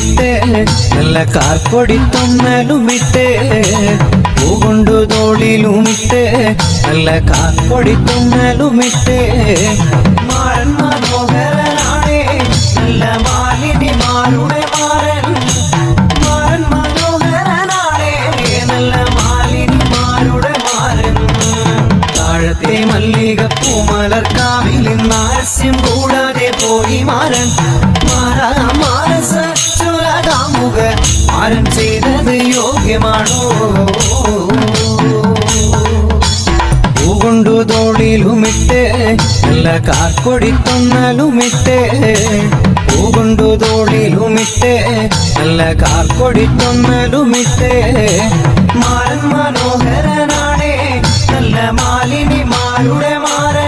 ഇട്ട് നല്ല കാർപ്പൊടിത്തൊന്നലുമിട്ട് പൂകൊണ്ടു തോളിലുമിട്ട് നല്ല കാർപ്പൊടിത്തൊന്നലുമിട്ട് മാരൻ മനോഹരനാണേ നല്ല മാലിനിമാരുടെ മാരൻ മാരൻ മനോഹരനാണേ നല്ല മാലിനിമാരുടെ മാരൻ താഴത്തെ മല്ലികപ്പൂ മലർക്കാവിൽ നാരസ്യം കൂടാതെ പോയി മാരൻ മാനസച്ചുലകാമുക മാരൻ ചെയ്തത് യോഗ്യമാണോ പൂകൊണ്ടു തോളിലുമിട്ട് നല്ല കാർപ്പൊടിത്തൊന്നലുമിട്ട് പൂകൊണ്ടു തോളിലുമിട്ട് നല്ല കാർപ്പൊടിത്തൊന്നലുമിട്ട് മാരൻ മനോഹരനാണേ നല്ല മാലിനിമാരുടെ മാരൻ